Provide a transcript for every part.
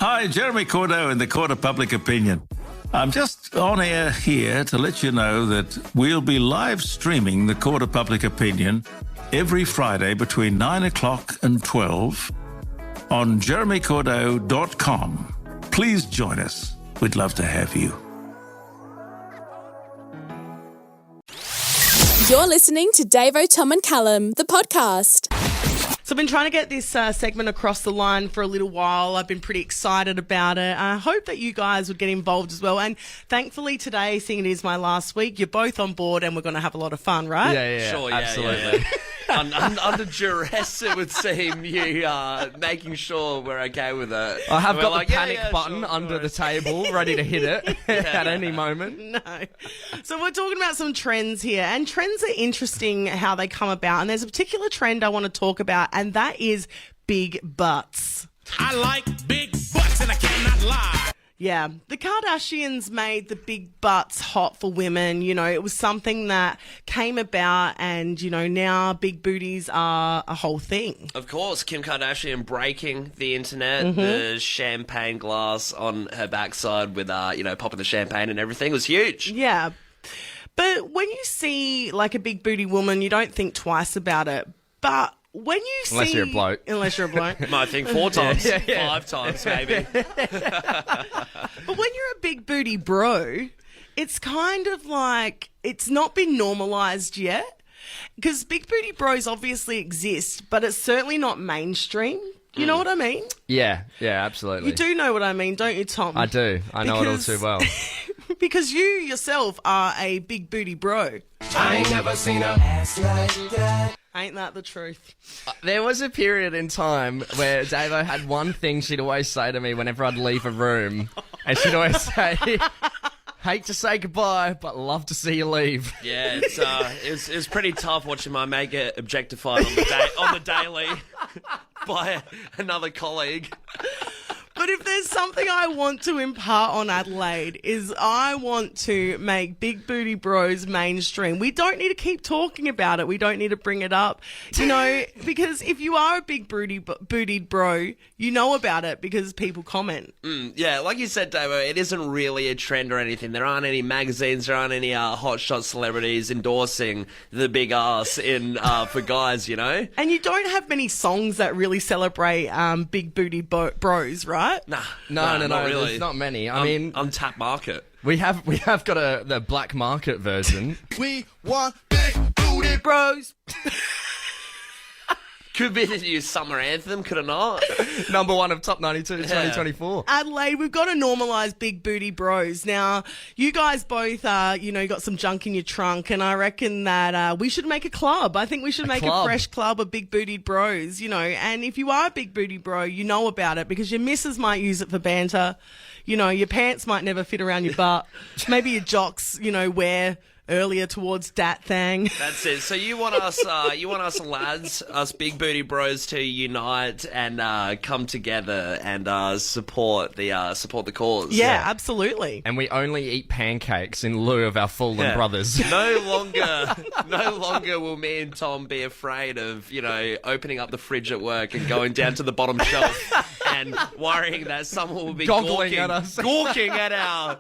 Hi, Jeremy Cordeaux in the Court of Public Opinion. I'm just on air here to let you know that we'll be live streaming the Court of Public Opinion every Friday between 9 o'clock and 12 on jeremycordeaux.com. Please join us. We'd love to have you. You're listening to Davo, Tom and Callum, the podcast. So I've been trying to get this segment across the line for a little while. I've been pretty excited about it. I hope that you guys would get involved as well. And thankfully today, seeing it is my last week, you're both on board and we're going to have a lot of fun, right? Yeah. Sure, absolutely. Yeah. Under duress, it would seem, you making sure we're okay with it. I have got like, the panic button sure, under the table, ready to hit it at any moment. No. So we're talking about some trends here, and trends are interesting how they come about. And there's a particular trend I want to talk about, and that is big butts. I like big butts and I cannot lie. Yeah, the Kardashians made the big butts hot for women. You know, it was something that came about and, you know, now big booties are a whole thing. Of course, Kim Kardashian breaking the internet, the champagne glass on her backside with, popping the champagne and everything was huge. Yeah, but when you see, like, a big booty woman, you don't think twice about it. But when you see... Unless you're a bloke. Unless you're a bloke. You might think 4 times, 5 times maybe. But when you're a big booty bro, it's kind of like it's not been normalised yet. Because big booty bros obviously exist, but it's certainly not mainstream. You know what I mean? Yeah, absolutely. You do know what I mean, don't you, Tom? I do. I know it all too well. Because you yourself are a big booty bro. I ain't never seen a ass like that. Ain't that the truth? There was a period in time where Davo had one thing she'd always say to me whenever I'd leave a room. And she'd always say, hate to say goodbye, but love to see you leave. Yeah, it's pretty tough watching my mate get objectified on the daily by another colleague. But if there's something I want to impart on Adelaide is I want to make big booty bros mainstream. We don't need to keep talking about it. We don't need to bring it up, you know, because if you are a big bootied bro, you know about it because people comment. Yeah, like you said, Davo, it isn't really a trend or anything. There aren't any magazines, there aren't any hotshot celebrities endorsing the big ass for guys, you know? And you don't have many songs that really celebrate big booty bros, right? No, No, not really. There's not many. I mean, untapped market. we have got the black market version. We want big booty Bros. Could be the new summer anthem, could it not? Number 1 of Top 92 2024. Adelaide, we've got to normalise big booty bros. Now, you guys both, got some junk in your trunk, and I reckon that we should make a club. I think we should make a fresh club of big bootied bros, you know. And if you are a big booty bro, you know about it because your missus might use it for banter. You know, your pants might never fit around your butt. Maybe your jocks, wear earlier towards that thing. That's it. So you want us lads, us big booty bros, to unite and come together and support the cause. Yeah, absolutely. And we only eat pancakes in lieu of our fallen brothers. No longer will me and Tom be afraid of, opening up the fridge at work and going down to the bottom shelf and worrying that someone will be Goggling at us. gawking at our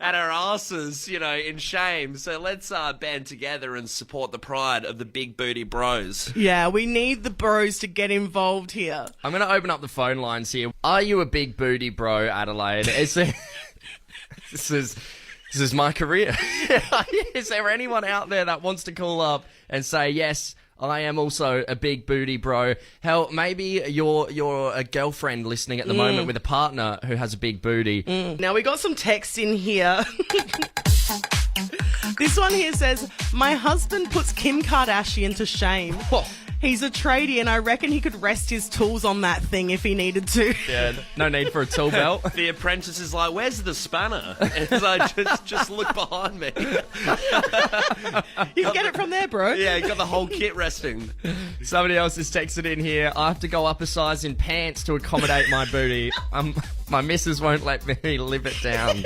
asses, in shame. So let's band together and support the pride of the big booty bros. Yeah, we need the bros to get involved here. I'm going to open up the phone lines here. Are you a big booty bro, Adelaide? This is my career. Is there anyone out there that wants to call up and say, yes, I am also a big booty bro? Hell, maybe you're a girlfriend listening at the moment with a partner who has a big booty. Now, we got some text in here. This one here says, my husband puts Kim Kardashian to shame. He's a tradie and I reckon he could rest his tools on that thing if he needed to. Yeah, no need for a tool belt. The apprentice is like, where's the spanner? And so just look behind me. You can get it from there, bro. Yeah, you got the whole kit resting. Somebody else has texted in here. I have to go up a size in pants to accommodate my booty. My missus won't let me live it down.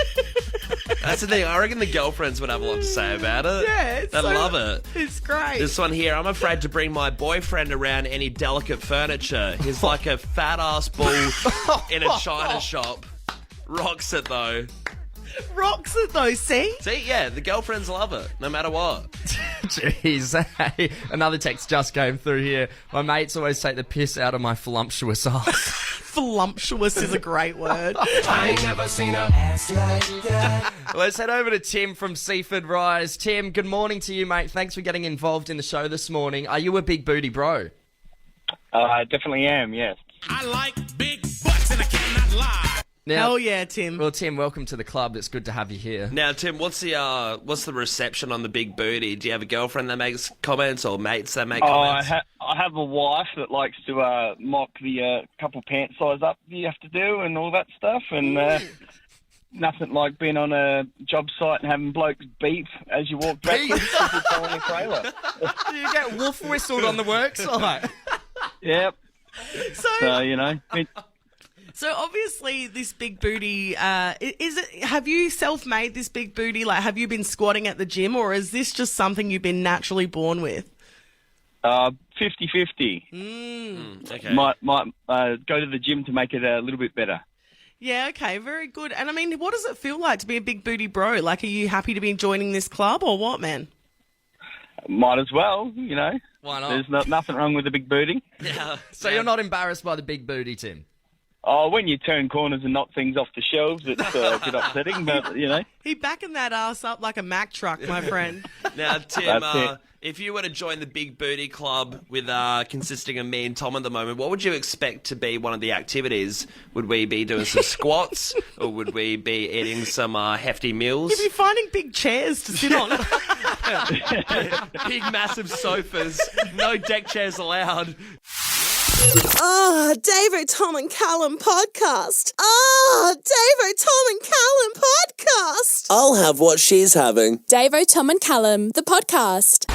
That's the thing. I reckon the girlfriends would have a lot to say about it. Yeah, They'd love it. It's great. This one here, I'm afraid to bring my boyfriend around any delicate furniture. He's like a fat-ass bull in a china shop. Rocks it, though. Rocks it though, see? See, yeah, the girlfriends love it, no matter what. Jeez. Hey, another text just came through here. My mates always take the piss out of my voluptuous ass. Voluptuous is a great word. I ain't never seen a ass like that. Let's head over to Tim from Seaford Rise. Tim, good morning to you, mate. Thanks for getting involved in the show this morning. Are you a big booty bro? I definitely am, yes. I like big butts and I cannot lie. Now, Hell yeah, Tim. well, Tim, welcome to the club. It's good to have you here. Now, Tim, what's the reception on the big booty? Do you have a girlfriend that makes comments or mates that make comments? I have a wife that likes to mock the couple pant size up you have to do and all that stuff, and nothing like being on a job site and having blokes beep as you walk backwards as you go on the trailer. Do you get wolf whistled on the work site? Yep. So you know. So obviously this big booty, have you self-made this big booty? Like, have you been squatting at the gym, or is this just something you've been naturally born with? 50-50. Okay. Might go to the gym to make it a little bit better. Yeah, okay, very good. And I mean, what does it feel like to be a big booty bro? Like, are you happy to be joining this club or what, man? Might as well, you know. Why not? There's nothing wrong with a big booty. Yeah. So you're not embarrassed by the big booty, Tim? Oh, when you turn corners and knock things off the shelves, it's a bit upsetting, but, you know. He backing that ass up like a Mack truck, my friend. Now, Tim, That's it. if you were to join the Big Booty Club with consisting of me and Tom at the moment, what would you expect to be one of the activities? Would we be doing some squats, or would we be eating some hefty meals? You'd be finding big chairs to sit on. Big, massive sofas, no deck chairs allowed. Oh, Davo, Tom and Callum podcast. Oh, Davo, Tom and Callum podcast. I'll have what she's having. Davo, Tom and Callum, the podcast.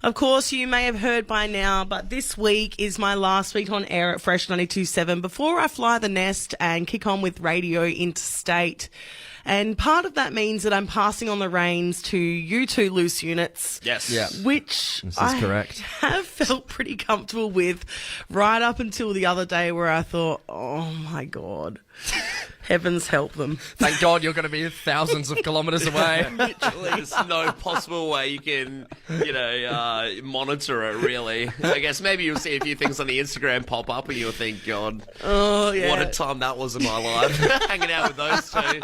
Of course, you may have heard by now, but this week is my last week on air at Fresh 92.7 before I fly the nest and kick on with Radio Interstate. And part of that means that I'm passing on the reins to you two loose units. Yes. Yeah. Which This is I correct. have felt pretty comfortable with right up until the other day where I thought, oh my God, heavens help them. Thank God you're going to be thousands of kilometres away. There's no possible way you can, monitor it, really. I guess maybe you'll see a few things on the Instagram pop up and you'll think, God, Oh, yeah. what a time that was in my life, hanging out with those two.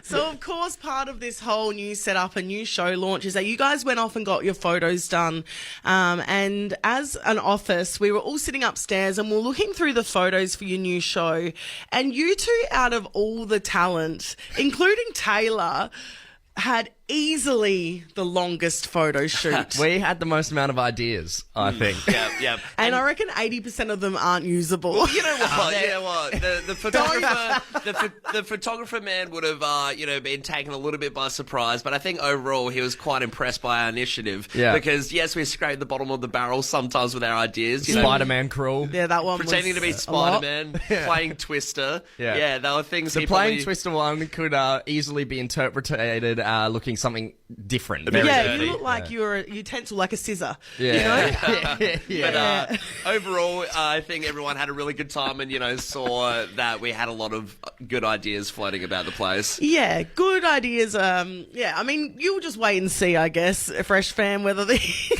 So, of course, part of this whole new setup and new show launch is that you guys went off and got your photos done. And as an office, we were all sitting upstairs and we're looking through the photos for your new show. And you two, out of all the talent, including Taylor, had easily the longest photo shoot. We had the most amount of ideas, I think. Yep. And I reckon 80% of them aren't usable. You know what? You know what? The photographer, the photographer man would have, been taken a little bit by surprise. But I think overall he was quite impressed by our initiative. Yeah. Because yes, we scrape the bottom of the barrel sometimes with our ideas. You know, Spider-Man crawl. Yeah, that one pretending to be was a lot. Spider-Man, playing Twister. Yeah. Yeah, there were things. The he playing probably- Twister one could easily be interpreted looking something different. Very Yeah, dirty. you look like you're a utensil, like a scissor. Yeah. Yeah. But overall, I think everyone had a really good time and, saw that we had a lot of good ideas floating about the place. Yeah, good ideas. I mean, you'll just wait and see, I guess, a Fresh fan, whether these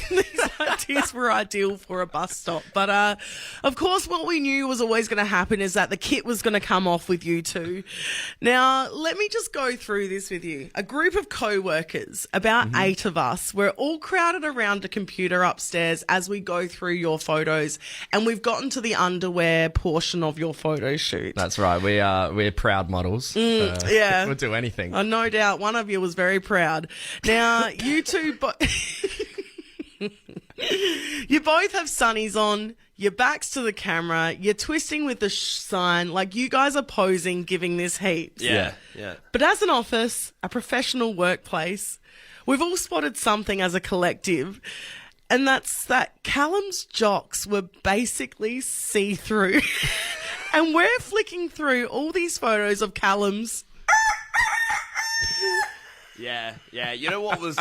ideas were ideal for a bus stop. But, of course, what we knew was always going to happen is that the kit was going to come off with you two. Now, let me just go through this with you. A group of co-workers, about 8 of us, we're all crowded around a computer upstairs as we go through your photos, and we've gotten to the underwear portion of your photo shoot. That's right. We're proud models. yeah. We'll do anything. No doubt one of you was very proud. Now, you two... You both have sunnies on, your backs to the camera, you're twisting with the sign, like you guys are posing, giving this heaps. Yeah. But as an office, a professional workplace, we've all spotted something as a collective, and that's that Callum's jocks were basically see-through. And we're flicking through all these photos of Callum's Yeah. You know what was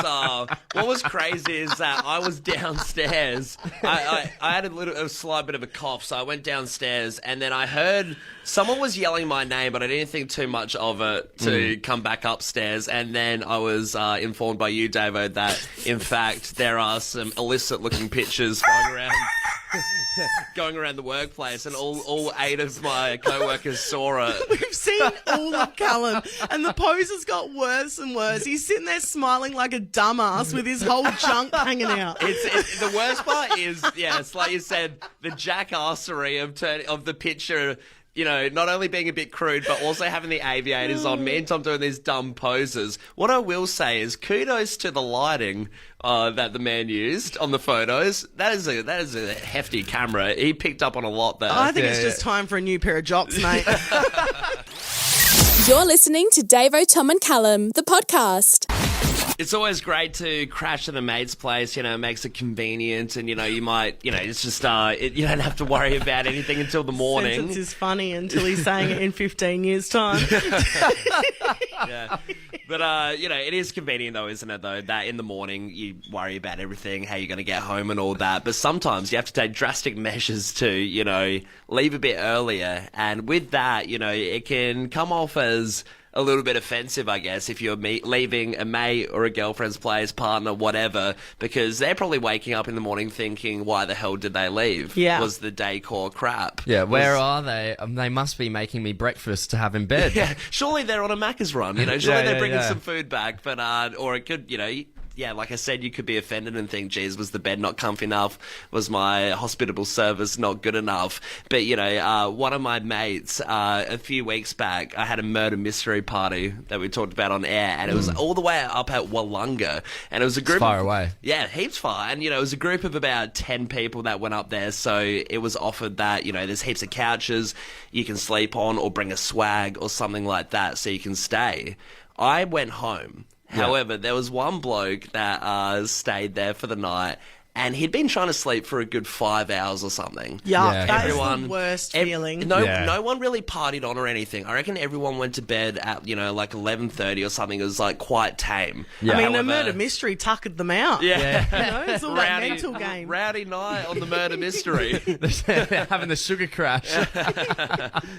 crazy is that I was downstairs. I had a slight bit of a cough, so I went downstairs, and then I heard someone was yelling my name, but I didn't think too much of it to come back upstairs. And then I was informed by you, Davo, that in fact there are some illicit-looking pictures going around the workplace, and all 8 of my co-workers saw it. We've seen all of Callum, and the pose has got worse and worse. He's sitting there smiling like a dumbass with his whole junk hanging out. It's the worst part is, it's like you said, the jackassery of the picture. You know, not only being a bit crude, but also having the aviators on. Me and Tom doing these dumb poses. What I will say is kudos to the lighting that the man used on the photos. That is a hefty camera. He picked up on a lot there. I think it's just time for a new pair of jocks, mate. You're listening to Davo, Tom and Callum, the podcast. It's always great to crash at a mate's place, it makes it convenient, and, you might, it's just, you don't have to worry about anything until the morning. Sentence is funny until he's saying it in 15 years' time. Yeah. But, it is convenient, though, isn't it, though, that in the morning you worry about everything, how you're going to get home and all that. But sometimes you have to take drastic measures to, leave a bit earlier. And with that, it can come off as a little bit offensive, I guess, if you're leaving a mate or a girlfriend's place, partner, whatever, because they're probably waking up in the morning thinking, why the hell did they leave? Yeah. Was the decor crap? Yeah, where are they? They must be making me breakfast to have in bed. Yeah, surely they're on a Macca's run, surely they're bringing some food back, but, or it could, like I said, you could be offended and think, geez, was the bed not comfy enough? Was my hospitable service not good enough? But, one of my mates, a few weeks back, I had a murder mystery party that we talked about on air, and it was all the way up at Wollonga. And it was a group... It's far away. Yeah, heaps far. And, it was a group of about 10 people that went up there, so it was offered that, there's heaps of couches you can sleep on or bring a swag or something like that so you can stay. I went home. However, there was one bloke that stayed there for the night, and he'd been trying to sleep for a good 5 hours or something. Yeah, that is the worst feeling. No one really partied on or anything. I reckon everyone went to bed at, like 11:30 or something. It was, like, quite tame. Yeah. I mean, a murder mystery tuckered them out. Yeah. It's all that mental game. Rowdy night on the murder mystery. They're having the sugar crash.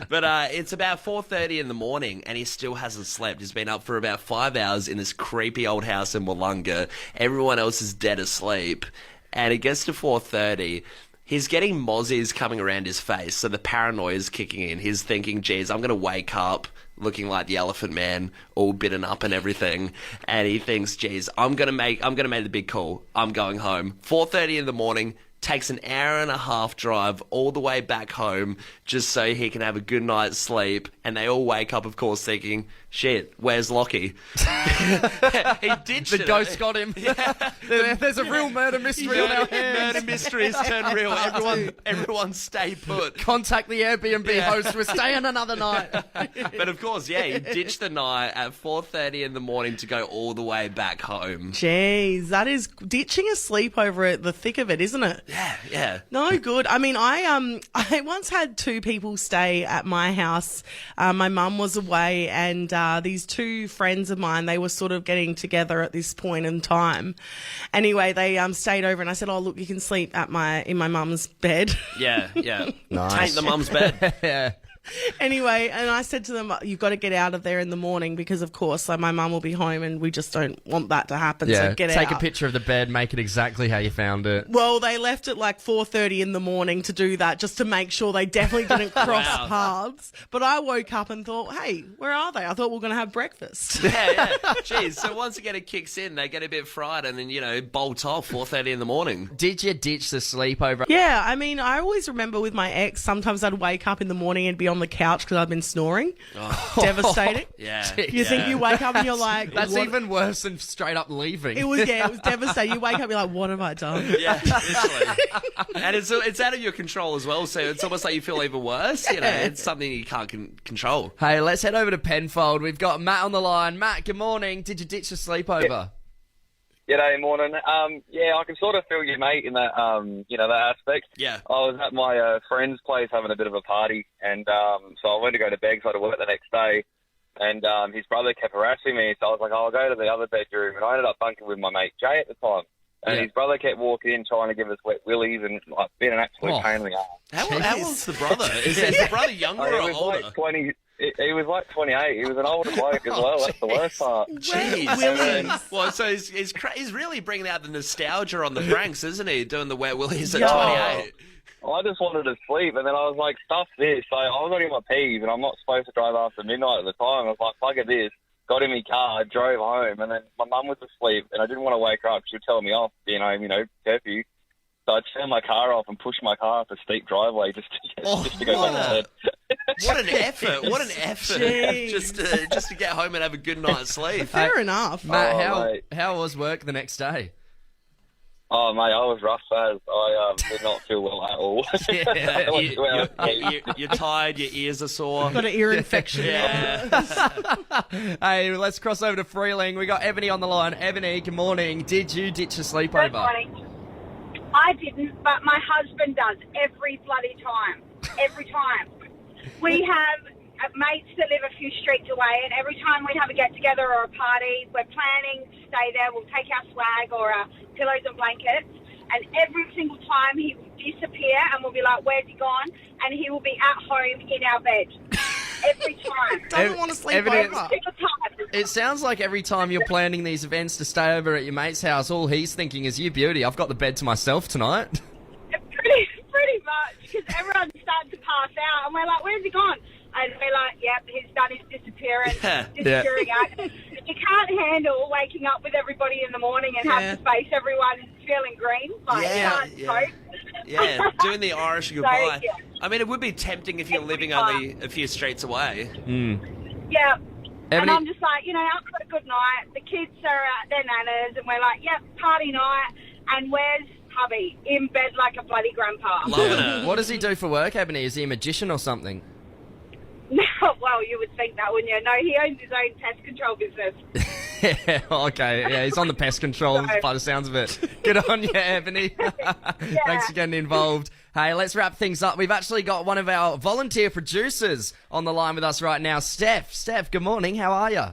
But it's about 4:30 in the morning, and he still hasn't slept. He's been up for about 5 hours in this creepy old house in Wollonga. Everyone else is dead asleep. And it gets to 4:30. He's getting mozzies coming around his face, so the paranoia is kicking in. He's thinking, geez, I'm going to wake up looking like the Elephant Man, all bitten up and everything. And he thinks, geez, I'm going to make the big call. I'm going home. 4:30 in the morning, takes an hour and a half drive all the way back home just so he can have a good night's sleep. And they all wake up, of course, thinking, shit, where's Lockie? He ditched it. The ghost got him. Yeah. There's a real murder mystery on our hands. Murder mysteries turn real. Everyone stay put. Contact the Airbnb host. We're staying another night. But of course, he ditched the night at 4:30 in the morning to go all the way back home. Jeez, that is ditching a sleepover at the thick of it, isn't it? Yeah. No good. I mean, I once had 2 people stay at my house. My mum was away, and these 2 friends of mine, they were sort of getting together at this point in time. Anyway, they stayed over, and I said, "Oh, look, you can sleep in my mum's bed." Yeah. Nice. Taint the mum's bed. Yeah. Anyway, and I said to them, you've got to get out of there in the morning because, of course, my mum will be home and we just don't want that to happen. Yeah, so get out. take a picture of the bed, make it exactly how you found it. Well, they left at like 4:30 in the morning to do that just to make sure they definitely didn't cross paths. But I woke up and thought, hey, where are they? I thought we were going to have breakfast. Yeah. Jeez, so once again it kicks in, they get a bit fried and then, bolt off 4:30 in the morning. Did you ditch the sleepover? Yeah, I mean, I always remember with my ex, sometimes I'd wake up in the morning and be on the couch because I'd been snoring. Oh. Devastating. Yeah. You think you wake up and you're like... That's what? even worse than straight up leaving. It was devastating. You wake up, you're like, what have I done? Yeah, literally. And it's out of your control as well, so it's almost like you feel even worse. It's something you can't control. Hey, let's head over to Penfold. We've got Matt on the line. Matt, good morning. Did you ditch the sleepover? G'day, morning. I can sort of feel your mate in that, that aspect. Yeah. I was at my friend's place having a bit of a party, and so I went to go to bed because I had to work the next day. And his brother kept harassing me, so I was like, I'll go to the other bedroom. And I ended up bunking with my mate Jay at the time. And his brother kept walking in trying to give us wet willies and like being an absolute pain in the ass. How old's the brother? Is the brother younger or older? Like 20. He was like 28. He was an older bloke as well. That's the worst part. Jeez. Well, so he's really bringing out the nostalgia on the pranks, isn't he? Doing the wet willies at 28. I just wanted to sleep, and then I was like, stuff this. So I was only in my peas, and I'm not supposed to drive after midnight at the time. I was like, fuck it this. Got in my car, drove home, and then my mum was asleep, and I didn't want to wake her up. She would tell me off, curfew. So I turned my car off and pushed my car up a steep driveway just to go back to bed. What an effort! What an effort! Just to get home and have a good night's sleep. Fair enough, Matt. How was work the next day? Oh, mate, I was rough as. I did not feel well at all. You're tired, your ears are sore. Got an ear infection. Hey, let's cross over to Freeling. We got Ebony on the line. Ebony, good morning. Did you ditch a sleepover? Good morning. I didn't, but my husband does every bloody time. Every time. We have mates that live a few streets away, and every time we have a get-together or a party, we're planning to stay there. We'll take our swag or our pillows and blankets, and every single time he will disappear, and we'll be like, where's he gone? And he will be at home in our bed. Every time. Doesn't want to sleep over. Every single time. It sounds like every time you're planning these events to stay over at your mate's house, all he's thinking is, you beauty, I've got the bed to myself tonight. Pretty much, because everyone's starting to pass out, and we're like, where's he gone? And we're like, yep, he's done his disappearing act. You can't handle waking up with everybody in the morning and have to face everyone feeling green. Doing the Irish goodbye. So, I mean, it would be tempting if you're living only a few streets away. Yeah. And I'm just like, I've got a good night. The kids are at their nanas, and we're like, yep, party night. And where's hubby? In bed like a bloody grandpa. Loving it. What does he do for work, Ebony? Is he a magician or something? No, well, you would think that, wouldn't you? No, he owns his own pest control business. Okay. He's on the pest control by the sounds of it. Good on you, Ebony. Thanks for getting involved. Hey, let's wrap things up. We've actually got one of our volunteer producers on the line with us right now, Steph. Steph, good morning. How are you?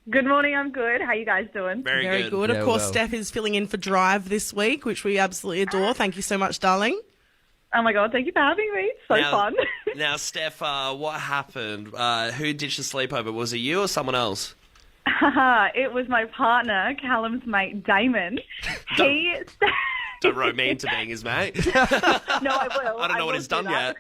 Good morning, I'm good. How you guys doing? Very good. Of course, Steph is filling in for Drive this week, which we absolutely adore. Thank you so much, darling. Oh my God, thank you for having me. So fun. Now, Steph, what happened? Who ditched the sleepover? Was it you or someone else? It was my partner, Callum's mate, Damon. Don't rope me into being his mate. No, I will. I don't know what he's done yet.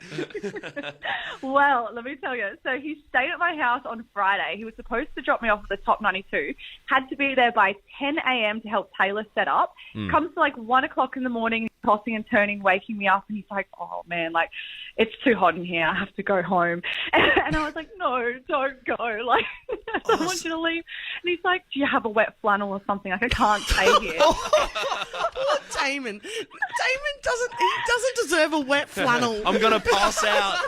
Well, let me tell you. So he stayed at my house on Friday. He was supposed to drop me off at the Top 92. Had to be there by 10 a.m. to help Taylor set up. Comes to like 1 o'clock in the morning, tossing and turning, waking me up. And he's like, oh, man, like, it's too hot in here. I have to go home. And I was like, no, don't go. Like, I don't want you to leave. And he's like, do you have a wet flannel or something? Like, I can't stay here. Damon. Damon doesn't deserve a wet flannel. I'm going to pass out.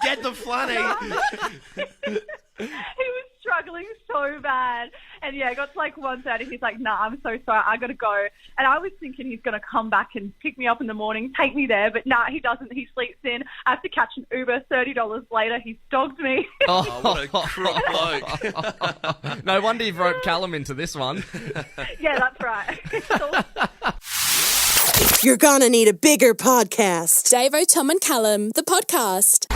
Get the flanny. He was struggling so bad. And yeah, it got to like 1:30. He's like, nah, I'm so sorry. I got to go. And I was thinking he's going to come back and pick me up in the morning, take me there. But nah, he doesn't. He sleeps in. I have to catch an Uber. $30 later, he's dogged me. Oh, what a crook bloke. No wonder you've roped Callum into this one. Yeah, that's right. You're gonna need a bigger podcast. Davo, Tom and Callum, the podcast.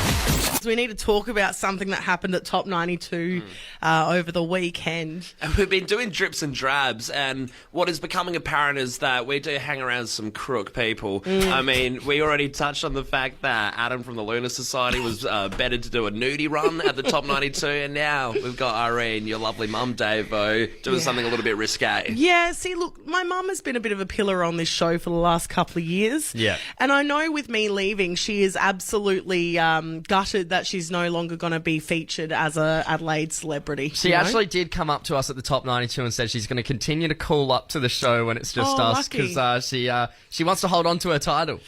We need to talk about something that happened at Top 92 over the weekend. And we've been doing drips and drabs, and what is becoming apparent is that we do hang around some crook people. I mean, we already touched on the fact that Adam from the Lunar Society was better to do a nudie run at the Top 92, and now we've got Irene, your lovely mum, Davo, doing something a little bit risque. Yeah, see, look, my mum has been a bit of a pillar on this show for the last couple of years. Yeah. And I know with me leaving, she is absolutely gutted that she's no longer going to be featured as a Adelaide celebrity. She actually did come up to us at the Top 92 and said she's going to continue to call up to the show when it's just us, because she wants to hold on to her title.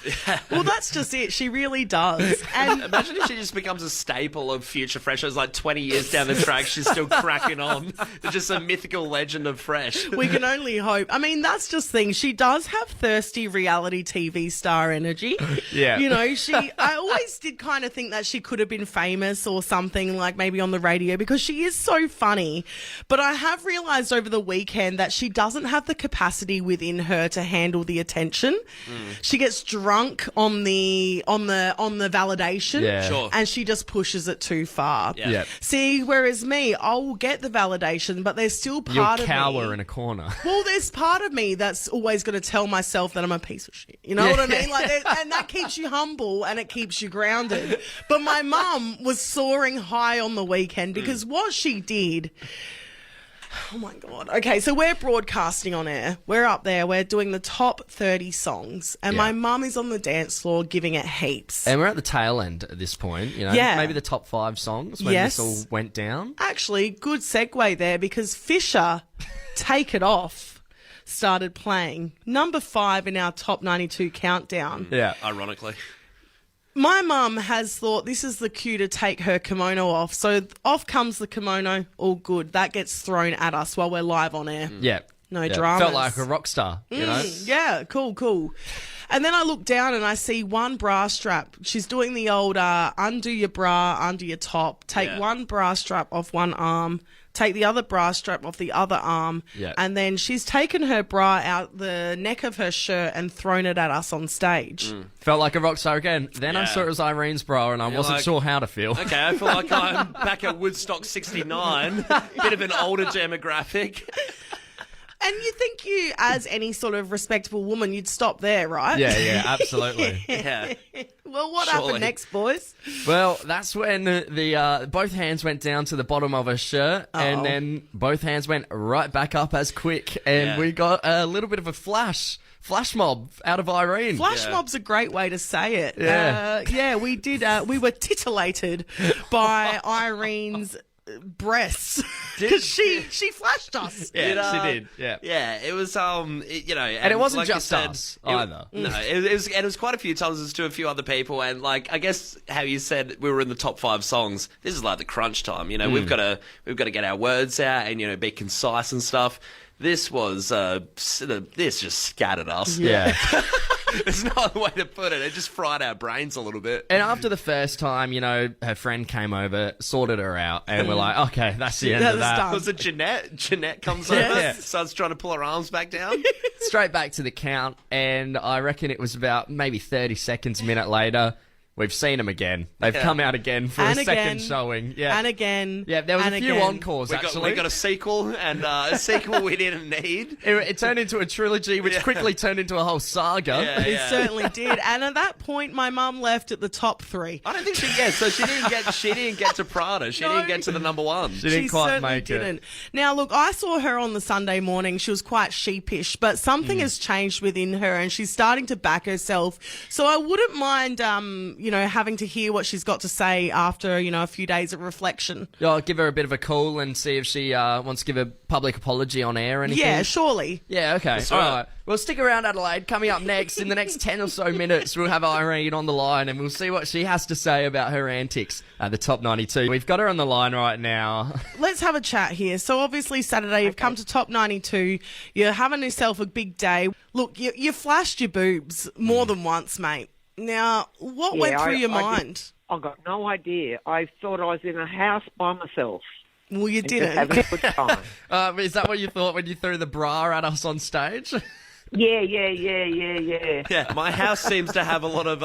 Well, that's just it. She really does. And imagine if she just becomes a staple of Future Fresh. It's like 20 years down the track, she's still cracking on. It's just a mythical legend of Fresh. We can only hope. I mean, that's just things. She does have thirsty reality TV star energy. Yeah. You know, I always did kind of think that she could have been famous or something, like maybe on the radio, because she is so funny. But I have realised over the weekend that she doesn't have the capacity within her to handle the attention. She gets drunk on the validation, Sure. and she just pushes it too far. Yeah. Yep. See, whereas me, I will get the validation, but there's still part You'll of me. cower in a corner. Well, there's part of me that's always going to tell myself that I'm a piece of shit. You know what I mean? And that keeps you humble and it keeps you grounded. But my mum was soaring high on the weekend because what she did... Oh, my God. Okay, so we're broadcasting on air. We're up there. We're doing the top 30 songs. And my mum is on the dance floor giving it heaps. And we're at the tail end at this point, you know. Yeah. Maybe the top 5 songs when this all went down. Actually, good segue there because Fisher, Take It Off, started playing. Number 5 in our top 92 countdown. Yeah. Ironically. My mum has thought this is the cue to take her kimono off. So off comes the kimono, all good. That gets thrown at us while we're live on air. Yeah. No Yeah. dramas. Felt like a rock star, you know. Yeah, cool. And then I look down and I see one bra strap. She's doing the old undo your bra, under your top. Take one bra strap off one arm. Take the other bra strap off the other arm. Yeah. And then she's taken her bra out the neck of her shirt and thrown it at us on stage. Felt like a rock star again. Then I saw it was Irene's bra and I wasn't like, sure how to feel. Okay, I feel like I'm back at Woodstock 69. Bit of an older demographic. And you think you, as any sort of respectable woman, you'd stop there, right? Yeah, absolutely. Yeah. Well, what Surely. happened next, boys? Well, that's when the both hands went down to the bottom of her shirt, and then both hands went right back up as quick, and we got a little bit of a flash mob out of Irene. Flash mob's a great way to say it. Yeah. We did. We were titillated by Irene's breasts because she flashed us. Yeah, she did. Yeah. Yeah, it was and it wasn't like you just said, us either. No, it was quite a few times. It was to a few other people, and like I guess how you said we were in the top 5 songs. This is like the crunch time. You know, we've got to get our words out and be concise and stuff. This was this just scattered us. Yeah. There's no other way to put it. It just fried our brains a little bit. And after the first time, her friend came over, sorted her out, and we're like, okay, that's the end of that. Was it Jeanette? Jeanette comes over, starts trying to pull her arms back down. Straight back to the count, and I reckon it was about maybe 30 seconds, minute later. We've seen them again. They've come out again for a second showing. Yeah. And again. Yeah, there was a few again. encores, actually. We got a sequel, and a sequel we didn't need. It turned into a trilogy, which quickly turned into a whole saga. Yeah, It certainly did. And at that point, my mum left at the top 3. I don't think so she didn't get to Prada. She didn't get to the number 1. She didn't quite certainly make didn't. it. Now, look, I saw her on the Sunday morning. She was quite sheepish, but something has changed within her, and she's starting to back herself. So I wouldn't mind, having to hear what she's got to say after, a few days of reflection. I'll give her a bit of a call and see if she wants to give a public apology on air or anything. Yeah, surely. Yeah, okay. That's All right. right. Well, stick around, Adelaide. Coming up next, in the next 10 or so minutes, we'll have Irene on the line and we'll see what she has to say about her antics at the top 92. We've got her on the line right now. Let's have a chat here. So obviously Saturday you've come to top 92. You're having yourself a big day. Look, you flashed your boobs more than once, mate. Now, what went through your mind? I got no idea. I thought I was in a house by myself. Well, you and didn't. just having a good time. Is that what you thought when you threw the bra at us on stage? Yeah. Yeah, my house seems to have a lot of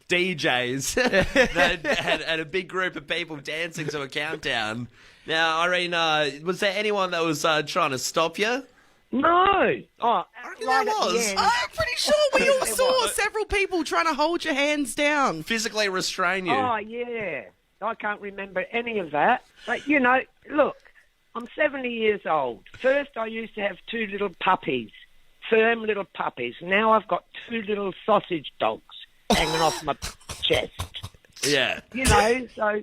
DJs and a big group of people dancing to a countdown. Now, Irene, was there anyone that was trying to stop you? No. Oh, right at the end. I'm pretty sure we all saw several people trying to hold your hands down. Physically restrain you. Oh, yeah. I can't remember any of that. But, look, I'm 70 years old. First, I used to have 2 little puppies, firm little puppies. Now I've got 2 little sausage dogs hanging off my chest. Yeah. So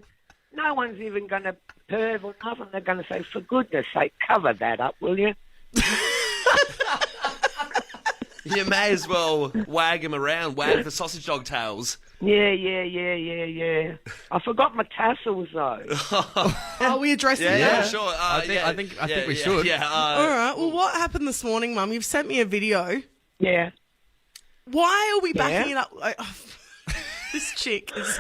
no one's even going to perv or nothing. They're going to say, for goodness sake, cover that up, will you? You may as well wag him around, wag the sausage dog tails. Yeah. I forgot my tassels, though. Are we addressing that? Yeah, sure. I think we should. Yeah. All right. Well, what happened this morning, Mum? You've sent me a video. Yeah. Why are we backing it up? This chick is...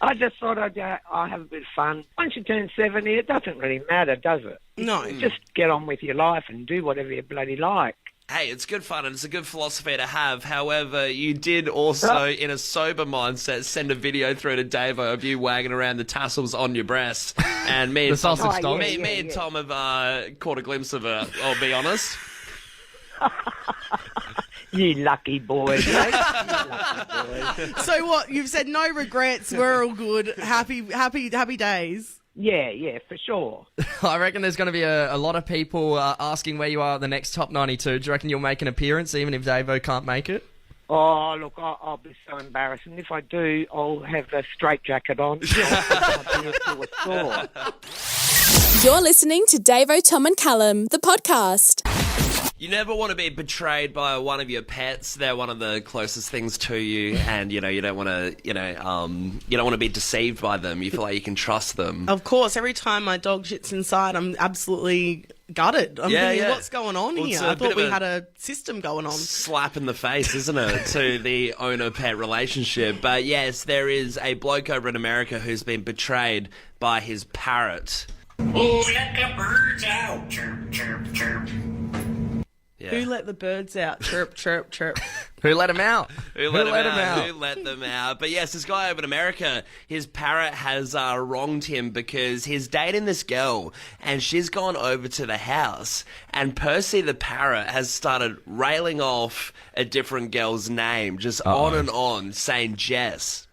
I just thought I'll have a bit of fun. Once you turn 70, it doesn't really matter, does it? No. Just get on with your life and do whatever you bloody like. Hey, it's good fun and it's a good philosophy to have. However, you did also, in a sober mindset, send a video through to Davo of you wagging around the tassels on your breast. And me and Tom, me and Tom have caught a glimpse of it, I'll be honest. You lucky boys, mate. So what? You've said no regrets. We're all good. Happy days. Yeah, for sure. I reckon there's going to be a lot of people asking where you are at the next Top 92. Do you reckon you'll make an appearance even if Davo can't make it? Oh, look, I'll be so embarrassed. And if I do, I'll have a straitjacket on. You're listening to Davo, Tom and Callum, the podcast. You never want to be betrayed by one of your pets. They're one of the closest things to you, and you don't want to, you don't want to be deceived by them. You feel like you can trust them. Of course, every time my dog shits inside, I'm absolutely gutted. I'm thinking, what's going on here? I thought we had a system going on. Slap in the face, isn't it, to the owner-pet relationship? But yes, there is a bloke over in America who's been betrayed by his parrot. Oh, let the birds out. Chirp, chirp, chirp. Yeah. Who let the birds out? Chirp, chirp, chirp. Who let them out? Who let them out? But yes, this guy over in America, his parrot has wronged him because he's dating this girl and she's gone over to the house and Percy the parrot has started railing off a different girl's name, just on and on, saying Jess.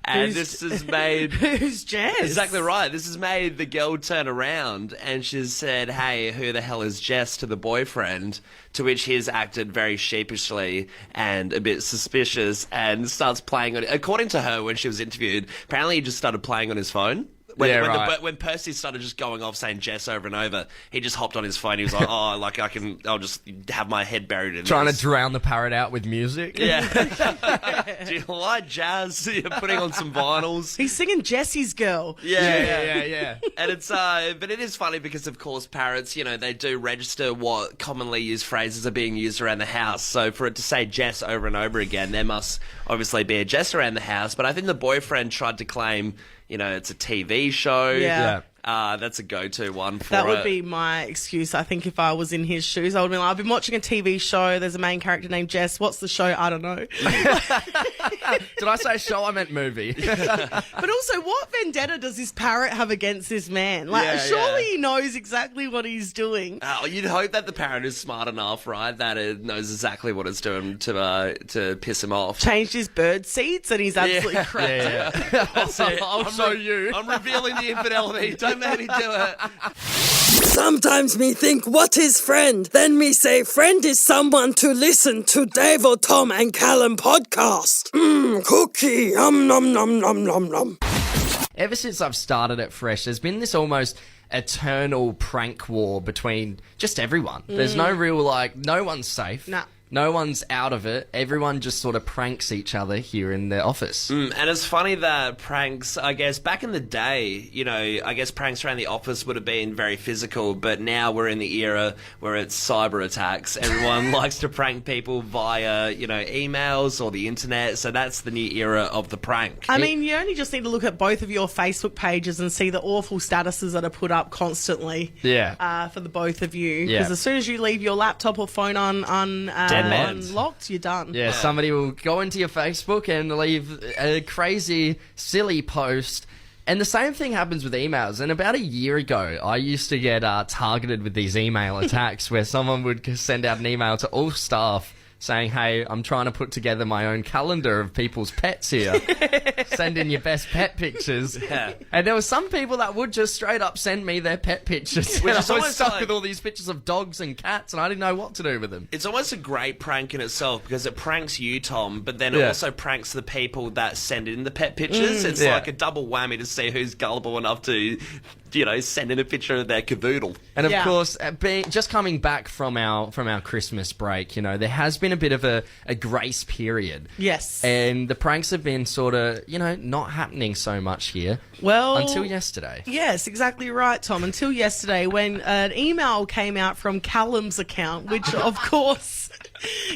And this has made... Who's Jess? Exactly right. This has made the girl turn around and she's said, hey, who the hell is Jess to the boyfriend? To which he's acted very sheepishly and a bit suspicious and starts playing on it. According to her, when she was interviewed, apparently he just started playing on his phone. When Percy started just going off saying Jess over and over, he just hopped on his phone. He was like, I'll just have my head buried in Trying this. to drown the parrot out with music. Yeah. Do you like jazz? You're putting on some vinyls. He's singing Jessie's Girl. Yeah. And it's, but it is funny because, of course, parrots, they do register what commonly used phrases are being used around the house. So for it to say Jess over and over again, there must obviously be a Jess around the house. But I think the boyfriend tried to claim, it's a TV show. Yeah. That's a go-to one for That would be my excuse. I think if I was in his shoes, I would be like, I've been watching a TV show. There's a main character named Jess. What's the show? I don't know. Did I say show? I meant movie. But also, what vendetta does this parrot have against this man? Surely he knows exactly what he's doing. You'd hope that the parrot is smart enough, right? That it knows exactly what it's doing to piss him off. Changed his bird seats and he's absolutely cracked it. I'll show you. I'm revealing the infidelity. Don't make me do it. Sometimes me think, what is friend? Then me say, friend is someone to listen to Davo, Tom and Callum podcast. Cookie, nom nom nom nom nom. Ever since I've started at Fresh, there's been this almost eternal prank war between just everyone. There's no real, no one's safe. Nah. No one's out of it. Everyone just sort of pranks each other here in the office. And it's funny that pranks, I guess, back in the day, I guess pranks around the office would have been very physical, but now we're in the era where it's cyber attacks. Everyone likes to prank people via, emails or the internet, so that's the new era of the prank. I mean, you only just need to look at both of your Facebook pages and see the awful statuses that are put up constantly for the both of you. Because as soon as you leave your laptop or phone unlocked, you're done. Yeah, somebody will go into your Facebook and leave a crazy, silly post. And the same thing happens with emails. And about a year ago, I used to get targeted with these email attacks where someone would send out an email to all staff saying, hey, I'm trying to put together my own calendar of people's pets here. Send in your best pet pictures. Yeah. And there were some people that would just straight up send me their pet pictures. Which and is I was almost stuck like- with all these pictures of dogs and cats, and I didn't know what to do with them. It's almost a great prank in itself because it pranks you, Tom, but then it Yeah. also pranks the people that send in the pet pictures. It's Yeah. like a double whammy to see who's gullible enough to, send in a picture of their cavoodle. And of course, just coming back from our Christmas break, there has been a bit of a grace period. Yes. And the pranks have been sort of, not happening so much here. Well, until yesterday. Yes, exactly right, Tom. Until yesterday, when an email came out from Callum's account, which, of course,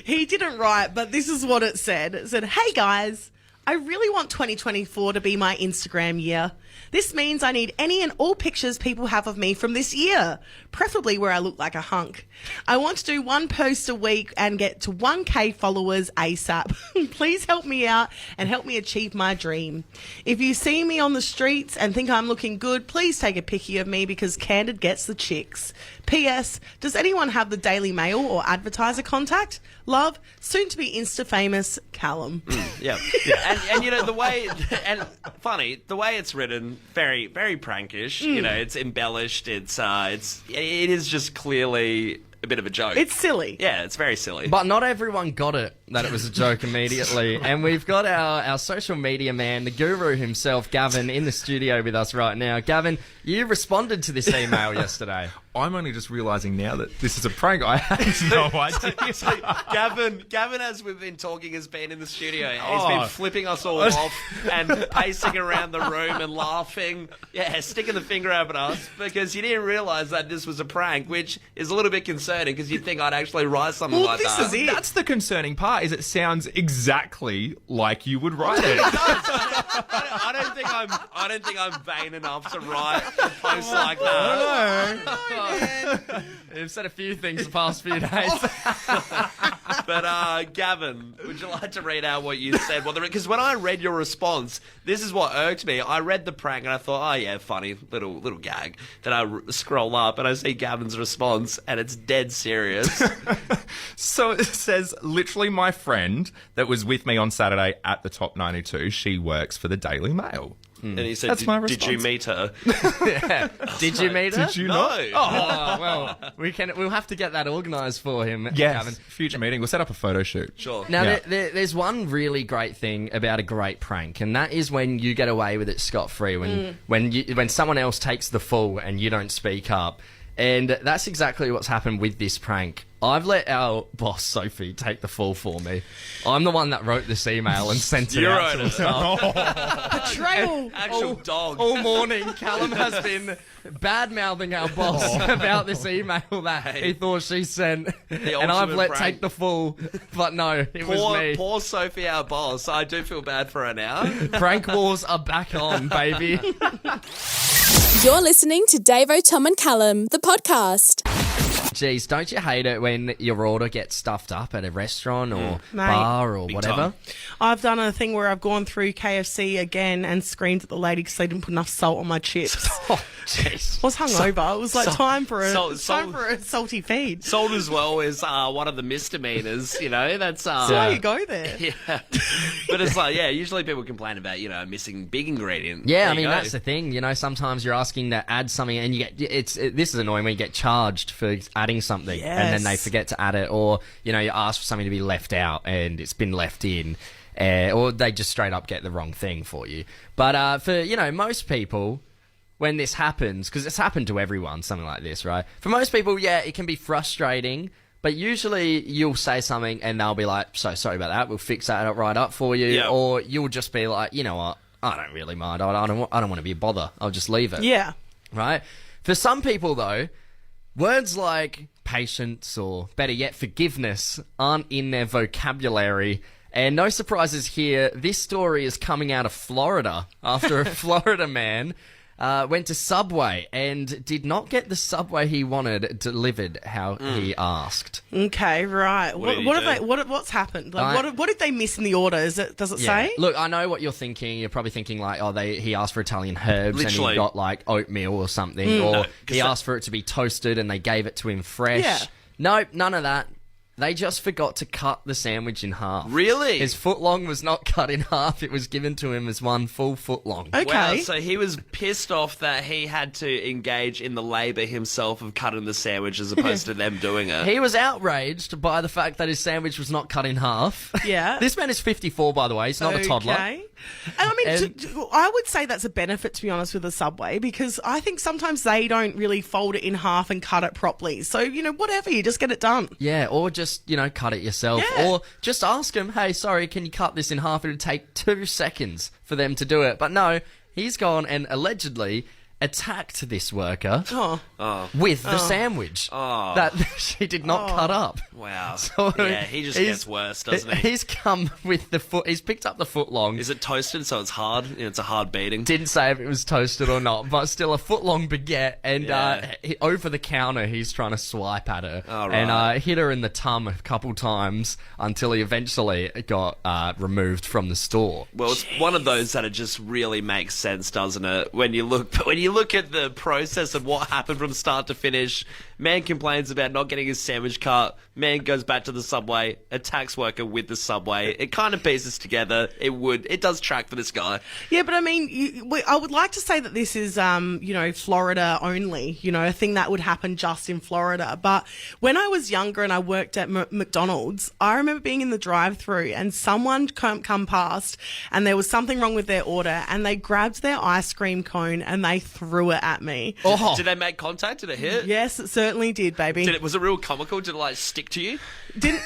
he didn't write, but this is what it said. It said, hey, guys, I really want 2024 to be my Instagram year. This means I need any and all pictures people have of me from this year, preferably where I look like a hunk. I want to do one post a week and get to 1K followers ASAP. Please help me out and help me achieve my dream. If you see me on the streets and think I'm looking good, please take a picky of me because candid gets the chicks. P.S. Does anyone have the Daily Mail or advertiser contact? Love, soon to be Insta famous, Callum. Yeah. And you know, the way, and funny, the way it's written, very, very prankish. You know, it's embellished. It is just clearly a bit of a joke. It's silly. Yeah, it's very silly. But not everyone got it, that it was a joke immediately. And we've got our social media man, the guru himself, Gavin, in the studio with us right now. Gavin, you responded to this email yesterday. I'm only just realising now that this is a prank. I had no idea. So Gavin, as we've been talking, has been in the studio. He's been flipping us all off and pacing around the room and laughing. Yeah, sticking the finger up at us because you didn't realise that this was a prank, which is a little bit concerning because you'd think I'd actually write something like that. This is it. That's the concerning part, is it sounds exactly like you would write it. I don't think I'm vain enough to write a post like that. You've said a few things the past few days. But Gavin, would you like to read out what you said? Because when I read your response, this is what irked me. I read the prank and I thought, oh yeah, funny little gag. Then I scroll up and I see Gavin's response and it's dead serious. So it says, literally my friend that was with me on Saturday at the Top 92, she works for the Daily Mail. And he said, That's my response. Did you meet her? Yeah. Did you meet her? Did you not? Oh, well, we'll have to get that organised for him, Yes, Gavin. future meeting. We'll set up a photo shoot. Sure. Now, there's one really great thing about a great prank, and that is when you get away with it scot-free, when someone else takes the fall and you don't speak up. And that's exactly what's happened with this prank. I've let our boss, Sophie, take the fall for me. I'm the one that wrote this email and sent it out to the staff. Betrayal! Actual dog. All morning, Callum has been bad-mouthing our boss about this email that he thought she sent. And I've let prank. take the fall, but no, it was me. Poor Sophie, our boss. I do feel bad for her now. Prank wars are back on, baby. You're listening to Davo, Tom and Callum, the podcast. Jeez, don't you hate it when your order gets stuffed up at a restaurant or Mate, bar or big whatever? time. I've done a thing where I've gone through KFC again and screamed at the lady because they didn't put enough salt on my chips. Oh, jeez. I was hungover. It was like time for a salty feed. Salt as well is one of the misdemeanors, you know. That's why you go there. Yeah. But it's like, yeah, usually people complain about, you know, missing big ingredient. Yeah, There I you mean, go. that's the thing. You know, sometimes you're asking to add something and you get... This is annoying when you get charged for adding something and then they Yes. forget to add it, or, you know, you ask for something to be left out and it's been left in, or they just straight up get the wrong thing for you. But for, you know, most people... When this happens, because it's happened to everyone, something like this, right? For most people, yeah, it can be frustrating, but usually you'll say something and they'll be like, so sorry about that, we'll fix that right up for you. Yeah. Or you'll just be like, you know what, I don't really mind, I don't want to be a bother, I'll just leave it. Yeah. Right? For some people, though, words like patience or, better yet, forgiveness aren't in their vocabulary. And no surprises here, this story is coming out of Florida after a Florida man went to Subway and did not get the Subway he wanted delivered how he asked. Okay, right. What did What he have do? they? What's happened? Like, what did they miss in the order? Does it say? Look, I know what you're thinking. You're probably thinking like, oh, he asked for Italian herbs and Literally. he got like oatmeal or something, or No, 'cause he asked for it to be toasted and they gave it to him fresh. Yeah. Nope, none of that. They just forgot to cut the sandwich in half. Really? His footlong was not cut in half. It was given to him as one full footlong. Okay. Wow, so he was pissed off that he had to engage in the labour himself of cutting the sandwich as opposed to them doing it. He was outraged by the fact that his sandwich was not cut in half. Yeah. This man is 54, by the way. He's not a toddler. Okay. And I mean, And- I would say that's a benefit, to be honest, with a Subway, because I think sometimes they don't really fold it in half and cut it properly. So, you know, whatever, you just get it done. Yeah, or just, you know, cut it yourself. Yeah. Or just ask him, hey, sorry, can you cut this in half? It'll take 2 seconds for them to do it. But no, he's gone and allegedly attacked this worker Oh. with the sandwich that she did not cut up. Wow. So yeah, he just gets worse, doesn't he? He's come with the foot. He's picked up the foot long. Is it toasted so it's hard? It's a hard beating. Didn't say if it was toasted or not, but still a foot long baguette. And over the counter, he's trying to swipe at her and hit her in the tum a couple times until he eventually got removed from the store. Well, it's one of those that it just really makes sense, doesn't it? When you look at the process of what happened from start to finish, man complains about not getting his sandwich cut. Man goes back to the subway, attacks worker with the subway. It kind of pieces together. It does track for this guy. Yeah, but I mean, I would like to say that this is, Florida only, a thing that would happen just in Florida. But when I was younger and I worked at McDonald's, I remember being in the drive-thru and someone come past and there was something wrong with their order and they grabbed their ice cream cone and they threw it at me. Did they make contact? Did it hit? Yes, it certainly did, baby. Was it real comical? Did it stick to you? Didn't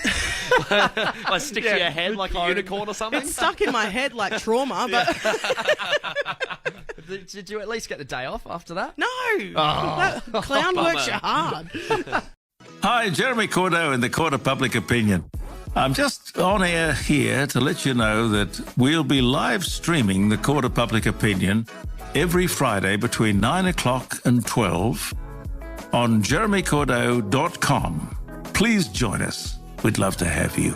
stick to your head like a unicorn or something? It stuck in my head like trauma, but Did you at least get the day off after that? no. That clown works you hard. Hi, Jeremy Cordeaux in the Court of Public Opinion. I'm just on air here to let you know that we'll be live streaming the Court of Public Opinion every Friday between 9 o'clock and 12 on jeremycordeaux.com. Please join us. We'd love to have you.